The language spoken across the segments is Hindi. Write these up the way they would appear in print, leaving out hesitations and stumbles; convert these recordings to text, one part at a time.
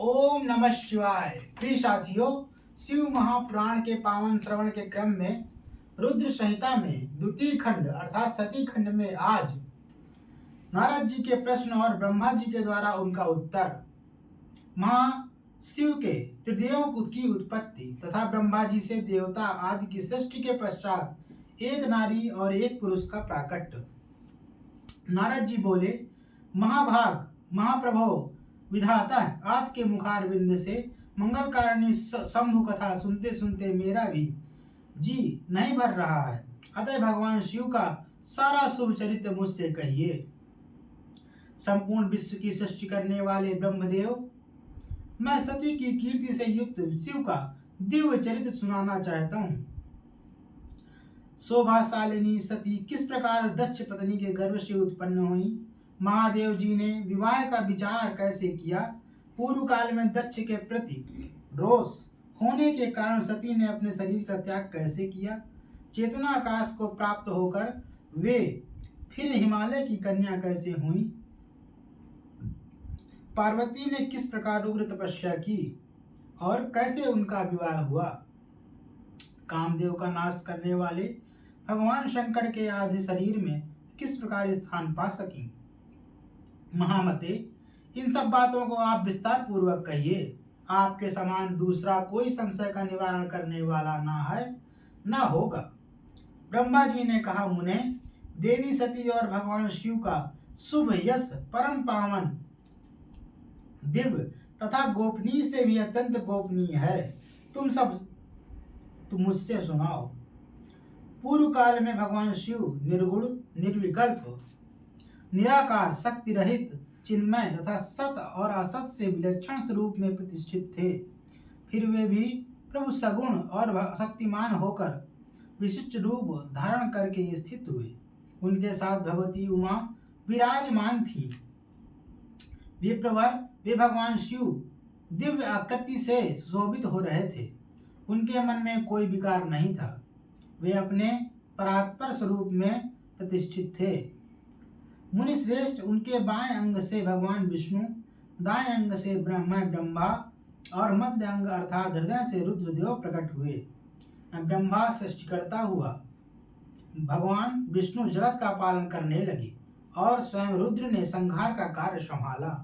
ओम नमः शिवाय। प्रिय साथियों, शिव महापुराण के पावन श्रवण के क्रम में रुद्र संहिता में द्वितीय खंड अर्थात सती खंड में आज नारद जी के प्रश्न और ब्रह्मा जी के द्वारा उनका उत्तर, महाशिव के त्रिदेवों की उत्पत्ति तथा ब्रह्मा जी से देवता आदि की सृष्टि के पश्चात एक नारी और एक पुरुष का प्राकट्य। नारद जी बोले, महाभाग महाप्रभो विधाता, आपके मुखारविंद से मंगलकारिणी शंभु कथा सुनते सुनते मेरा भी जी नहीं भर रहा है। अतः भगवान शिव का सारा शुभ चरित्र मुझसे कहिए। संपूर्ण विश्व की सृष्टि करने वाले ब्रह्मदेव, मैं सती की कीर्ति से युक्त शिव का दिव्य चरित्र सुनाना चाहता हूँ। शोभाशालिनी सती किस प्रकार दक्ष पत्नी के गर्भ से उत्पन्न हुई, महादेव जी ने विवाह का विचार कैसे किया, पूर्व काल में दक्ष के प्रति रोष होने के कारण सती ने अपने शरीर का त्याग कैसे किया, चेतना आकाश को प्राप्त होकर वे फिर हिमालय की कन्या कैसे हुई, पार्वती ने किस प्रकार उग्र तपस्या की और कैसे उनका विवाह हुआ, कामदेव का नाश करने वाले भगवान शंकर के आदि शरीर में किस प्रकार स्थान पा सकी। महामते, इन सब बातों को आप विस्तार पूर्वक कहिए। आपके समान दूसरा कोई संशय का निवारण करने वाला ना है ना होगा। ब्रह्मा जी ने कहा, मुने, देवी सती और भगवान शिव का शुभ यश परम पावन दिव्य तथा गोपनीय से भी अत्यंत गोपनीय है। तुम मुझसे सुनाओ। पूर्व काल में भगवान शिव निर्गुण निर्विकल्प निराकार शक्ति रहित चिन्मय तथा सत और असत से विलक्षण स्वरूप में प्रतिष्ठित थे। फिर वे भी प्रभु सगुण और शक्तिमान होकर विशिष्ट रूप धारण करके स्थित हुए। उनके साथ भगवती उमा विराजमान थी। विप्रवर वे भगवान शिव दिव्य आकृति से सुशोभित हो रहे थे। उनके मन में कोई विकार नहीं था। वे अपने परात्पर स्वरूप में प्रतिष्ठित थे। मुनि श्रेष्ठ, उनके बाएं अंग से भगवान विष्णु, दाएं अंग से ब्रह्मा और मध्य अंग अर्थात हृदय से रुद्रदेव प्रकट हुए। ब्रह्मा सृष्टिकर्ता हुआ, भगवान विष्णु जगत का पालन करने लगे और स्वयं रुद्र ने संहार का कार्य संभाला।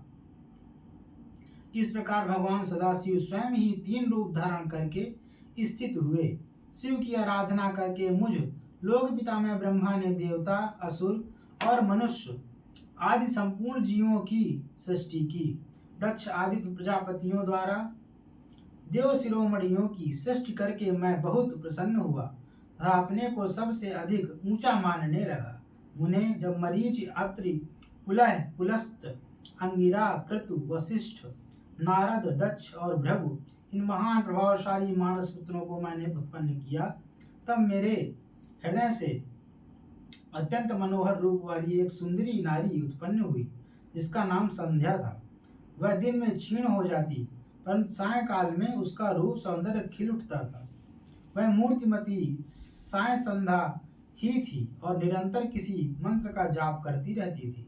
इस प्रकार भगवान सदाशिव स्वयं ही तीन रूप धारण करके स्थित हुए। शिव की आराधना करके मुझ लोक पिता में ब्रह्मा ने देवता, असुर और मनुष्य आदि संपूर्ण जीवों की सृष्टि की। दक्ष आदि प्रजापतियों द्वारा देव शिरोमणियों की सृष्टि करके मैं बहुत प्रसन्न हुआ तथा अपने को सबसे अधिक ऊंचा मानने लगा। मुने, जब मरीच, अत्रि, पुलह, पुलस्त, अंगिरा, क्रतु, वशिष्ठ, नारद, दक्ष और भृगु इन महान प्रभावशाली मानस पुत्रों को मैंने उत्पन्न किया, तब मेरे हृदय से अत्यंत मनोहर रूप वाली एक सुंदरी नारी उत्पन्न हुई, जिसका नाम संध्या था। वह दिन में क्षीण हो जाती, परंतु सायंकाल में उसका रूप सौंदर्य खिल उठता था। वह मूर्तिमती साय संध्या ही थी और निरंतर किसी मंत्र का जाप करती रहती थी।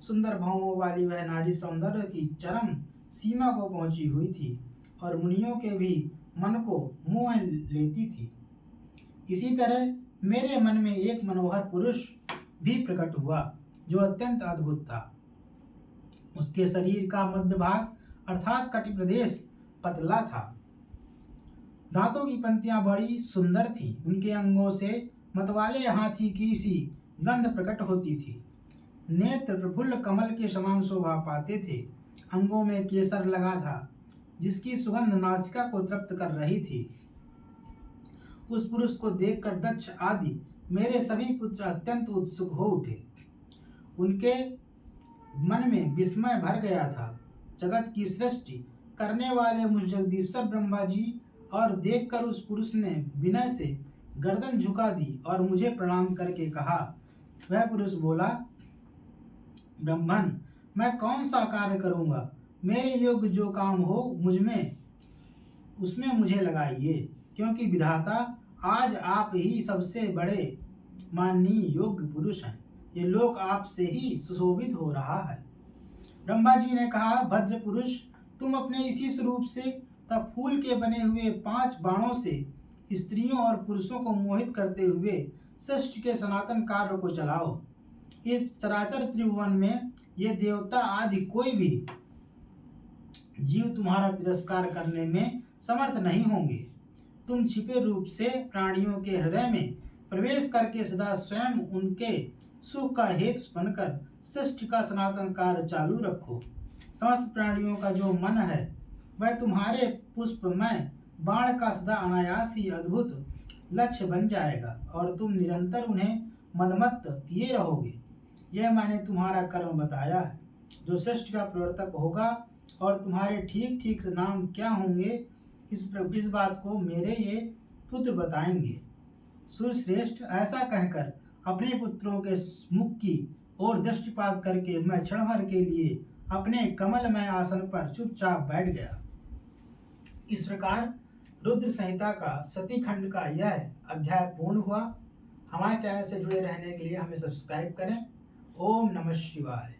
सुंदर भावों वाली वह नारी सौंदर्य की चरम सीमा को पहुंची हुई थी और मुनियों के भी मन को मोह लेती थी। इसी तरह मेरे मन में एक मनोहर पुरुष भी प्रकट हुआ, जो अत्यंत अद्भुत था। उसके शरीर का मध्य भाग अर्थात कटि प्रदेश पतला था। दांतों की पंक्तियां बड़ी सुंदर थी। उनके अंगों से मतवाले हाथी की सी गंध प्रकट होती थी। नेत्र प्रफुल्ल कमल के समान शोभा पाते थे। अंगों में केसर लगा था, जिसकी सुगंध नासिका को तृप्त कर रही थी। उस पुरुष को देखकर दक्ष आदि मेरे सभी पुत्र अत्यंत उत्सुक हो उठे। उनके मन में विस्मय भर गया था। जगत की सृष्टि करने वाले मुझ जगदीश्वर ब्रह्मा जी और देखकर उस पुरुष ने विनय से गर्दन झुका दी और मुझे प्रणाम करके कहा। वह पुरुष बोला, ब्रह्मन, मैं कौन सा कार्य करूंगा? मेरे योग्य जो काम हो मुझमें उसमें मुझे लगाइए, क्योंकि विधाता आज आप ही सबसे बड़े माननीय योग्य पुरुष हैं। ये लोक आपसे ही सुशोभित हो रहा है। ब्रह्मा जी ने कहा, भद्र पुरुष, तुम अपने इसी स्वरूप से तब फूल के बने हुए 5 बाणों से स्त्रियों और पुरुषों को मोहित करते हुए सृष्टि के सनातन कार्य को चलाओ। इस चराचर त्रिभुवन में ये देवता आदि कोई भी जीव तुम्हारा तिरस्कार करने में समर्थ नहीं होंगे। तुम छिपे रूप से प्राणियों के हृदय में प्रवेश करके सदा स्वयं उनके सुख का हेतु बनकर सृष्टि का सनातन कार्य चालू रखो। समस्त प्राणियों का जो मन है वह तुम्हारे पुष्पमय बाण का सदा अनायास ही अद्भुत लक्ष्य बन जाएगा और तुम निरंतर उन्हें मदमत्त किए रहोगे। यह मैंने तुम्हारा कर्म बताया है जो सृष्टि का प्रवर्तक होगा, और तुम्हारे ठीक ठीक नाम क्या होंगे इस बात को मेरे ये पुत्र बताएंगे। सुश्रेष्ठ, ऐसा कहकर अपने पुत्रों के मुख की ओर दृष्टिपात करके मैं क्षण भर के लिए अपने कमलमय आसन पर चुपचाप बैठ गया। इस प्रकार रुद्र संहिता का सती खंड का यह अध्याय पूर्ण हुआ। हमारे चैनल से जुड़े रहने के लिए हमें सब्सक्राइब करें। ओम नमः शिवाय।